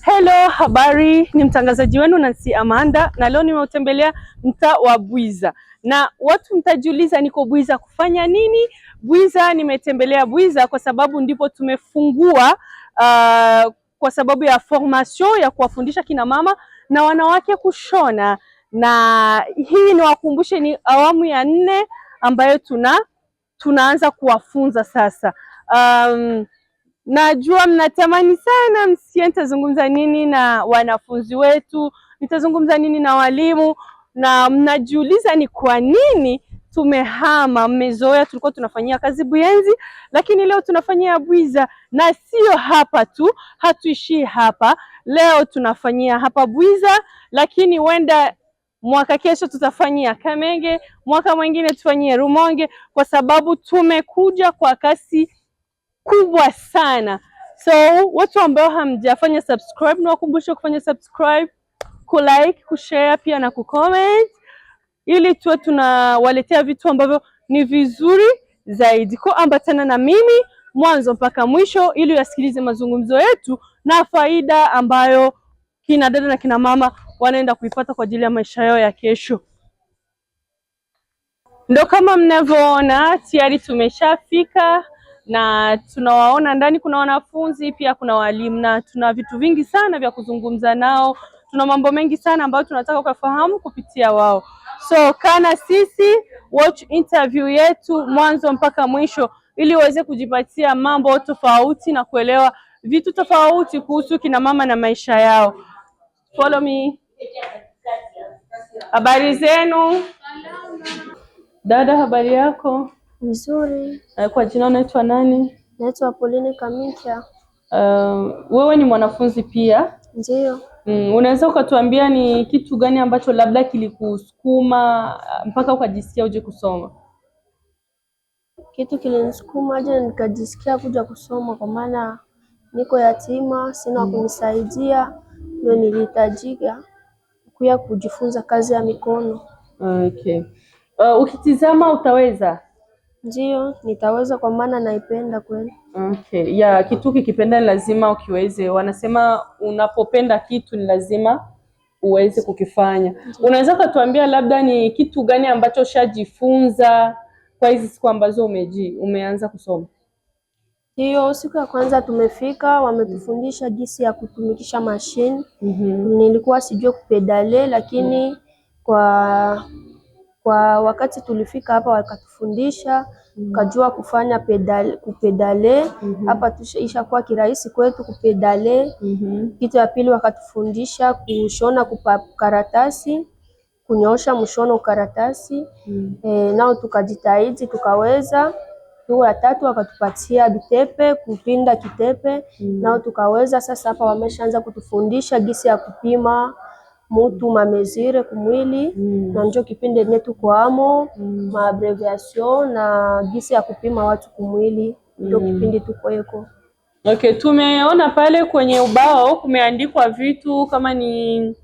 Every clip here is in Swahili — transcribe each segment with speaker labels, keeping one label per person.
Speaker 1: Hello, habari, ni mtangazaji wenu Nancy Amanda na leo nimeutembelea mtaa wa Bwiza. Na watu mtajiuliza niko Bwiza kufanya nini? Bwiza, nimetembelea Bwiza kwa sababu ndipo tumefungua kwa sababu ya formation ya kuwafundisha kina mama na wanawake kushona. Na hii niwakumbushe, ni awamu ya 4 ambayo tunaanza kuwafunza sasa. Najua mnatamani sana msikie nitazungumza nini na wanafunzi wetu, nitazungumza nini na walimu, na mnajiuliza ni kwa nini tumehama. Mmezoea tulikuwa tunafanyia kazi Buyenzi, lakini leo tunafanyia Bwiza. Na sio hapa tu, hatuishii hapa. Leo tunafanyia hapa Bwiza, lakini wenda mwaka kesho tutafanyia Kamenge, mwaka mwingine tufanyie Rumonge, kwa sababu tumekuja kwa kasi kubwa sana. So watu ambao hamjafanya subscribe, nawakumbusha kufanya subscribe, kulike, kushare pia na kucomment, ili tuwe tunawaletea vitu ambavyo ni vizuri zaidi. Kwa ambatana na mimi mwanzo mpaka mwisho ili uyasikilize mazungumzo yetu na faida ambayo kina dada na kina mama wanaenda kuipata kwa ajili ya maisha yao ya kesho. Ndo kama mnavyoona tayari tumeshafika na tunawaona ndani kuna wanafunzi pia kuna walimu, na tuna vitu vingi sana vya kuzungumza nao. Tuna mambo mengi sana ambayo tunataka kufahamu kupitia wao. So kana sisi watch interview yetu mwanzo mpaka mwisho ili uweze kujipatia mambo tofauti na kuelewa vitu tofauti kuhusu kina mama na maisha yao. Follow me. Habari zenu? Dada, habari yako?
Speaker 2: Nzuri.
Speaker 1: Kwa jina unaitwa nani?
Speaker 2: Naitwa Pauline Kamincha.
Speaker 1: Wewe ni mwanafunzi pia?
Speaker 2: Ndio.
Speaker 1: Unaweza ukatuambia ni kitu gani ambacho labda kilikusukuma mpaka ukajisikia uje kusoma?
Speaker 2: Kitu kilinisukuma aje nikajisikia kuja kusoma kwa maana niko yatima, sina kunisaidia, ndio nilihitajika kuja kujifunza kazi ya mikono.
Speaker 1: Okay. Ukitizama utaweza?
Speaker 2: Ndio, nitaweza kwa maana naipenda kweli.
Speaker 1: Okay. Ya, kitu kikipenda ni lazima ukiweze. Wanasema unapopenda kitu ni lazima uweze kukifanya. Unaweza kutuambia labda ni kitu gani ambacho ushajifunza kwa hizi siku ambazo umeanza kusoma?
Speaker 2: Hiyo siku ya kwanza tumefika, wametufundisha jinsi ya kutumikisha mashine. Nilikuwa sijui kupedale, lakini kwa wakati tulifika hapa wakatufundisha, tukajua kufanya kupedale. Hapa ishakuwa kirahisi kwetu kupedale. Kitu ya pili wakatufundisha kushona karatasi, kunyoosha mshono karatasi. Nao tukajitahidi tukaweza. Ya tatu wakatupatia bitepe, kupinda kitepe, nao tukaweza. Sasa hapa wameshaanza kutufundisha jinsi ya kupima mtu mamezire kumwili, na njoo kipindi netu kwamo maabreviation na jinsi ya kupima watu kumwili, ndio kipindi tukoeko.
Speaker 1: Okay, tumeona pale kwenye ubao kumeandikwa vitu kama ni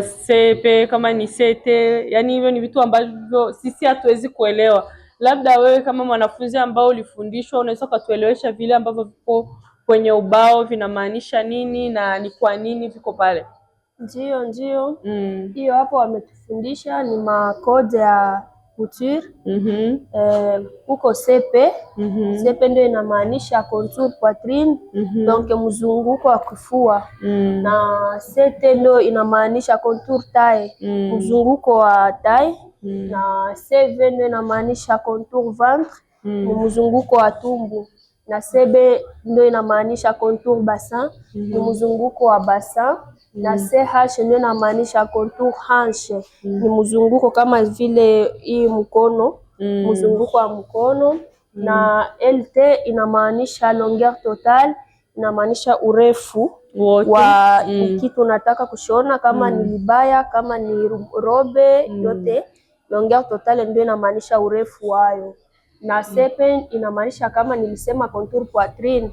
Speaker 1: sepe, kama ni sete, yani hivyo ni vitu ambavyo sisi hatuwezi kuelewa. Labda wewe kama mwanafunzi ambao ulifundishwa unaweza kutuelewesha vile ambavyo vipo kwenye ubao vinamaanisha nini na ni kwa nini viko pale?
Speaker 2: Ndio. Hiyo hapo wametufundisha ni makode ya couture. Huko sepe. Sepe ndio inamaanisha contour poitrine, donc mzunguko wa kifua. Na sete ndio inamaanisha contour taille, mzunguko wa taille. Na seve ndio inamaanisha contour ventre, ni mzunguko wa tumbo. Na sebe ndio inamaanisha contour bassin, ni mzunguko wa bassin. Na CH ndio inamaanisha contour hanche, ni mzunguko kama vile hii mkono, mzunguko wa mkono. Na LT inamaanisha longueur totale, inamaanisha urefu wa kitu nataka kushona, kama ni libaya, kama ni robe, yote longueur totale ndio inamaanisha urefu wayo. Na sepe inamaanisha kama nilisema contour poitrine.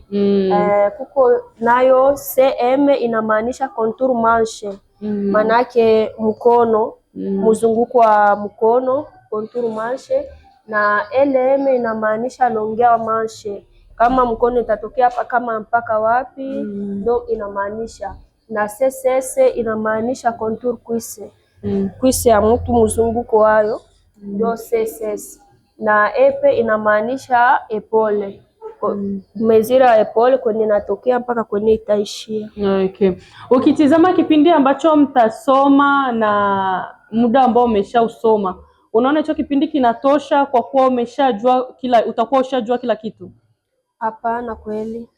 Speaker 2: Kuko nayo CM inamaanisha contour manche, manake mkono, mzunguko wa mkono, contour manche. Na LM inamaanisha longueur manche, kama mkono itatokea hapa kama mpaka wapi, ndio inamaanisha. Na CSS inamaanisha contour cuisse, cuisse ya mtu mzunguko wayo, ndio CSS. Na epe inamaanisha epole, mezira ya epole kwenye natokea mpaka kwenye itaishia.
Speaker 1: Okay. Ukitizama kipindi ambacho mtasoma na muda ambao umeshausoma, unaona hicho kipindi kinatosha kwa kuwa umeshajua utakuwa ushajua kila kitu?
Speaker 2: Hapana, kweli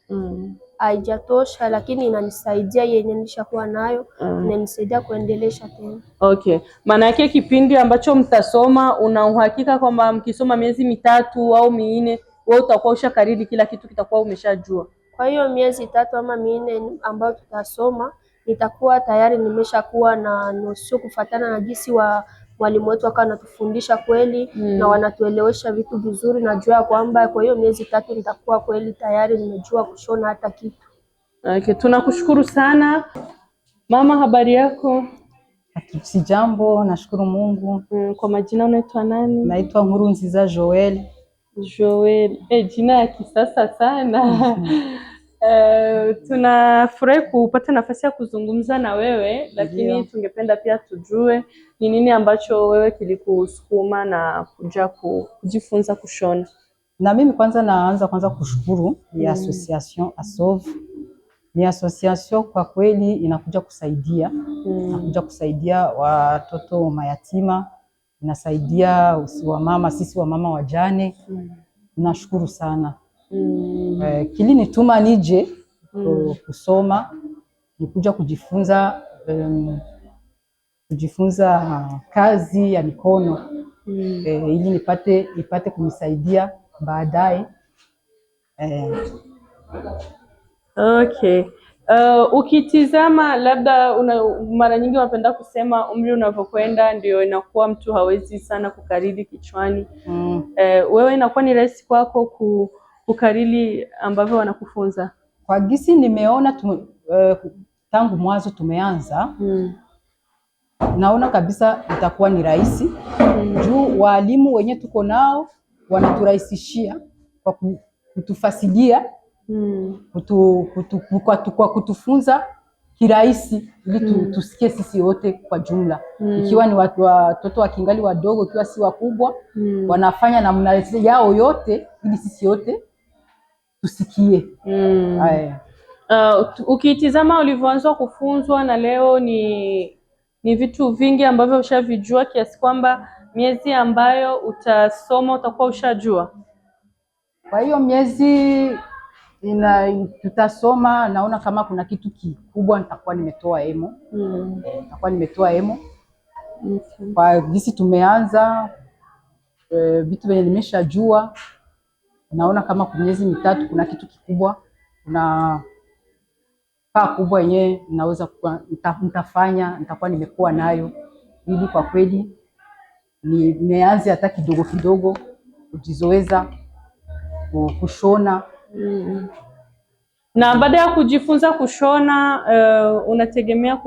Speaker 2: haijatosha, lakini inanisaidia yenye nishakuwa nayo, inanisaidia kuendelesha tena.
Speaker 1: Okay. Maana yake kipindi ambacho mtasoma una uhakika kwamba mkisoma miezi 3 au 4 wewe utakuwa ushakariri kila kitu, kitakuwa umeshajua.
Speaker 2: Kwa hiyo miezi 3 ama 4 ambayo tutasoma nitakuwa tayari nimeshakuwa na nusu kufatana na jinsi wa mwalimu wetu akawa anatufundisha kweli na wanatuelewesha vitu vizuri. Najua kwamba kwa hiyo miezi 3 nitakuwa kweli tayari nimejua kushona hata kitu.
Speaker 1: Okay, tunakushukuru sana. Mama, habari yako?
Speaker 3: Sijambo, nashukuru Mungu.
Speaker 1: Kwa majina unaitwa nani?
Speaker 3: Naitwa Nkurunziza Joel.
Speaker 1: Joel, jina ya kisasa sana. Tunafurahi kupata nafasi ya kuzungumza na wewe, lakini tungependa pia tujue ni nini ambacho wewe kilikusukuma na kuja kujifunza kushona.
Speaker 3: Na mimi naanza kushukuru ya association ASOV. Ni association kwa kweli inakuja kusaidia, inakuja kusaidia watoto mayatima, inasaidia sisi wamama wajane. Nashukuru sana. Kilinituma nije kusoma, nikuja kujifunza kazi ya mikono ili nipate kunisaidia baadaye.
Speaker 1: Okay. Ukitizama labda mara nyingi wanapenda kusema umri unavyokwenda ndio inakuwa mtu hawezi sana kukariri kichwani. Wewe inakuwa ni rahisi kwako kukariri ambavyo wanakufunza?
Speaker 3: Kwa gisi nimeona tangu mwanzo tumeanza, naona kabisa itakuwa ni rahisi. Juu walimu wenye tuko nao wanaturahisishia kwa kutufasilia, kwa kutufunza kirahisi ili tusikie sisi wote kwa jumla. Ikiwa ni watoto wakingali wadogo, ikiwa si wakubwa, wanafanya namna yao yote ili sisi yote tusikie.
Speaker 1: Ukitizama ulivyoanza kufunzwa na leo ni vitu vingi ambavyo ushavijua kiasi kwamba miezi ambayo utasoma utakuwa ushajua.
Speaker 3: Kwa hiyo miezi tutasoma, naona kama kuna kitu kikubwa nitakuwa nimetoa emo. Nitakuwa nimetoa emo. Kwa gisi tumeanza vitu vyenye nimeshajua, naona kama kwa miezi 3 kuna kitu kikubwa, kuna kubwa yenyewe naweza nitafanya, nitakuwa nimekuwa nayo, ili kwa kweli nianze hata kidogo kidogo kujizoeza kushona.
Speaker 1: Na baada ya kujifunza kushona, unategemea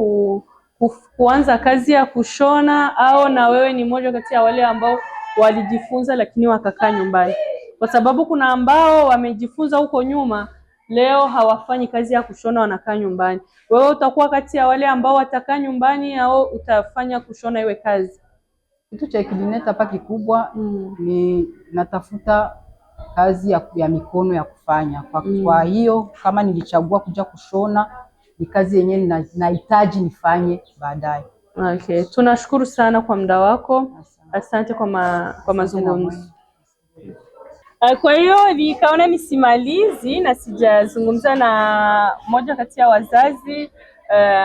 Speaker 1: kuanza kazi ya kushona au na wewe ni mmoja kati ya wale ambao walijifunza lakini wakakaa nyumbani? Kwa sababu kuna ambao wamejifunza huko nyuma, leo hawafanyi kazi ya kushona, wanakaa nyumbani. Wewe utakuwa kati ya wale ambao watakaa nyumbani au utafanya kushona iwe kazi?
Speaker 3: Kitu cha kilineta hapa kikubwa ni natafuta kazi ya mikono ya kufanya. Kwa hiyo kama nilichagua kuja kushona, ni kazi yenyewe nahitaji nifanye baadaye.
Speaker 1: Okay, tunashukuru sana kwa muda wako. Asante kwa mazungumzo. Kwa hiyo nikaona nisimalizi na sijazungumza na mmoja kati ya wazazi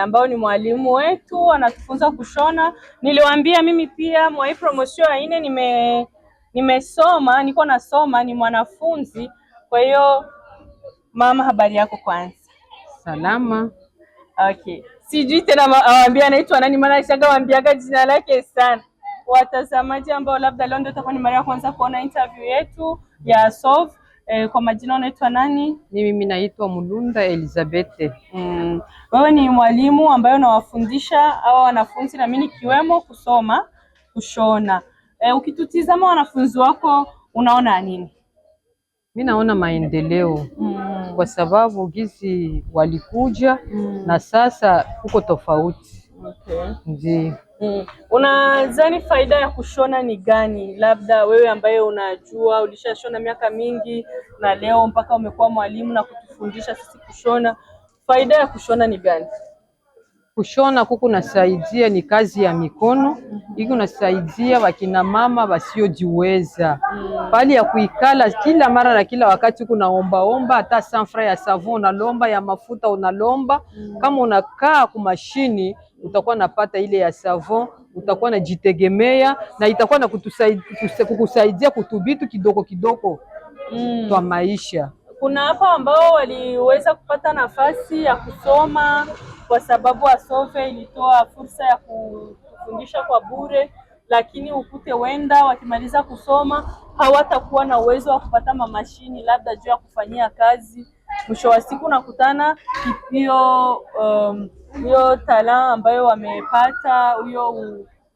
Speaker 1: ambao ni mwalimu wetu anatufunza kushona. Niliwaambia mimi pia mwa hii promotion ya 4 nimesoma, niko nasoma, ni mwanafunzi. Kwa hiyo mama, habari yako kwanza?
Speaker 4: Salama.
Speaker 1: Okay. Sijui tena awaambia anaitwa nani, maana nishawaambiaga jina lake sana. Watazamaji ambao labda leo ndio itakuwa ni mara ya kwanza kuona interview yetu ya ASOV, kwa majina unaitwa nani?
Speaker 4: Mimi naitwa Mulunda Elizabeth.
Speaker 1: Wewe ni mwalimu ambaye unawafundisha hawa wanafunzi na mimi nikiwemo kusoma kushona. Ukitutizama wanafunzi wako unaona nini?
Speaker 4: Mimi naona maendeleo kwa sababu gizi walikuja na sasa uko tofauti.
Speaker 1: Okay.
Speaker 4: Ndio.
Speaker 1: Unadhani faida ya kushona ni gani? Labda wewe ambaye unajua ulishashona miaka mingi na leo mpaka umekuwa mwalimu na kutufundisha sisi kushona, faida ya kushona ni gani?
Speaker 4: Kushona kuku nasaidia, ni kazi ya mikono. Hiki unasaidia wakina mama wasiojiweza. Bali ya kuikala kila mara na kila wakati kunaomba hata sanfra ya savon unalomba, ya mafuta unalomba. Kama unakaa kumashini utakuwa napata ile ya savon, utakuwa najitegemea na itakuwa na kukusaidia kutubitu kidogo kidogo kwa maisha.
Speaker 1: Kuna hapa ambao waliweza kupata nafasi ya kusoma kwa sababu Asove ilitoa fursa ya kufundisha kwa bure, lakini ukute wenda wakimaliza kusoma hawatakuwa na uwezo wa kupata mamashini labda juu ya kufanyia kazi. Mwisho wa siku nakutana hiyo talanta ambayo wamepata, huyo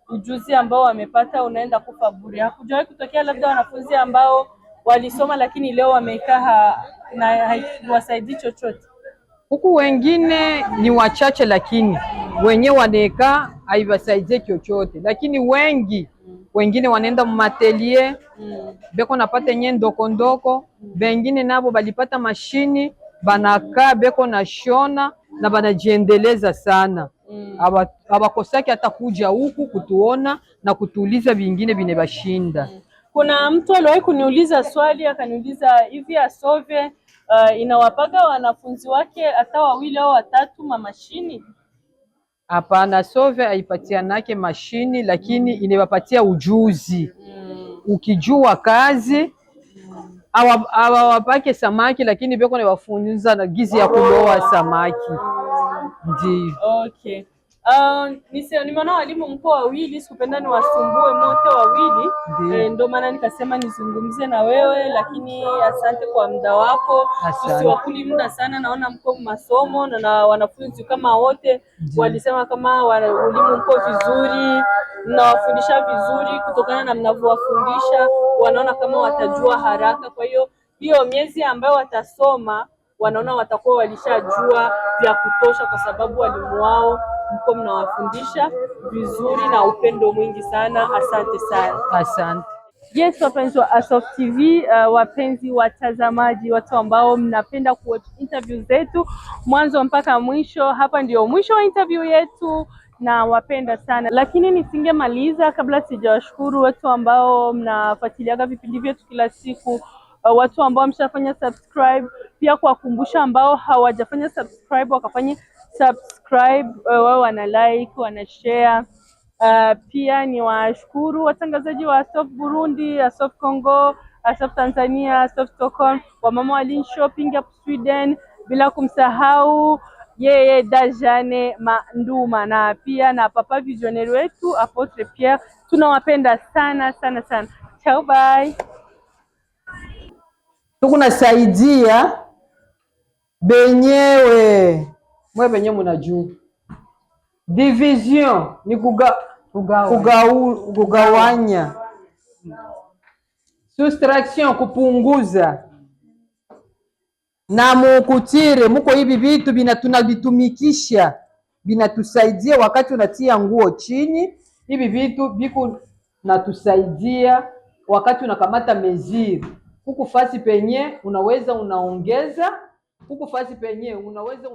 Speaker 1: ujuzi ambao wamepata unaenda kufa bure. Hakujawahi kutokea labda wanafunzi ambao walisoma lakini leo wamekaa na haiwasaidii chochote.
Speaker 4: Huku wengine ni wachache, lakini wenyewe wanaeka haiwasaidie chochote, lakini wengine wanaenda matelier beko napata nye ndoko, wengine nabo balipata mashini banakaa beko na shona na banajiendeleza sana. Abakosaki hata kuja huku kutuona na kutuuliza vingine vine bashinda.
Speaker 1: Kuna mtu aliwahi kuniuliza swali, akaniuliza hivi Asove inawapaga wanafunzi wake hata 2 au 3 mamashini?
Speaker 4: Hapana, Asove haipatianake mashini, lakini inawapatia ujuzi. Ukijua kazi awapake samaki, lakini beko na wafunza na gizi ya kuloa samaki. Ndio.
Speaker 1: Okay. Nimeona walimu mko wawili, sikupenda niwasumbue mote wawili. Ndio maana nikasema nizungumze na wewe, lakini asante kwa muda wako. Usiwakuli muda sana, naona mko masomo na wanafunzi kama wote walisema kama walimu mko vizuri, mnawafundisha vizuri, kutokana na mnavyowafundisha wanaona kama watajua haraka. Kwa hiyo miezi ambayo watasoma wanaona watakuwa walishajua vya kutosha, kwa sababu walimu wao mko mnawafundisha vizuri na upendo mwingi sana. Asante sana.
Speaker 4: Asante.
Speaker 1: Yes, wapenzi wa Asove TV, wapenzi watazamaji, watu ambao mnapenda kuwatch interview zetu mwanzo mpaka mwisho. Hapa ndio mwisho wa interview yetu na wapenda sana, lakini nisingemaliza kabla sijawashukuru watu ambao mnafuatiliaga vipindi vyetu kila siku, watu ambao mshafanya subscribe, pia kuwakumbusha ambao hawajafanya subscribe wakafanya subscribe, wao wana like, wana share. Pia ni washukuru watangazaji wa Asove Burundi, Asove Congo, Asove Tanzania, Asove Stockholm, wa Mama Walin Shopping up Sweden, bila kumsahau yeye Dajane Manduma, na pia na papa visionnaire wetu Apotre Pierre. Tunawapenda sana sana sana. Ciao, bye.
Speaker 3: Tukunasaidia benyewe mwe benyewe mnajua division ni kugawanya, soustraction kupunguza, na mukutire muko hivi vitu tunavitumikisha vinatusaidia. Wakati unatia nguo chini, hivi vitu biko natusaidia. Wakati unakamata meziri, huku fasi penye unaweza unaongeza, huku fasi penye unaweza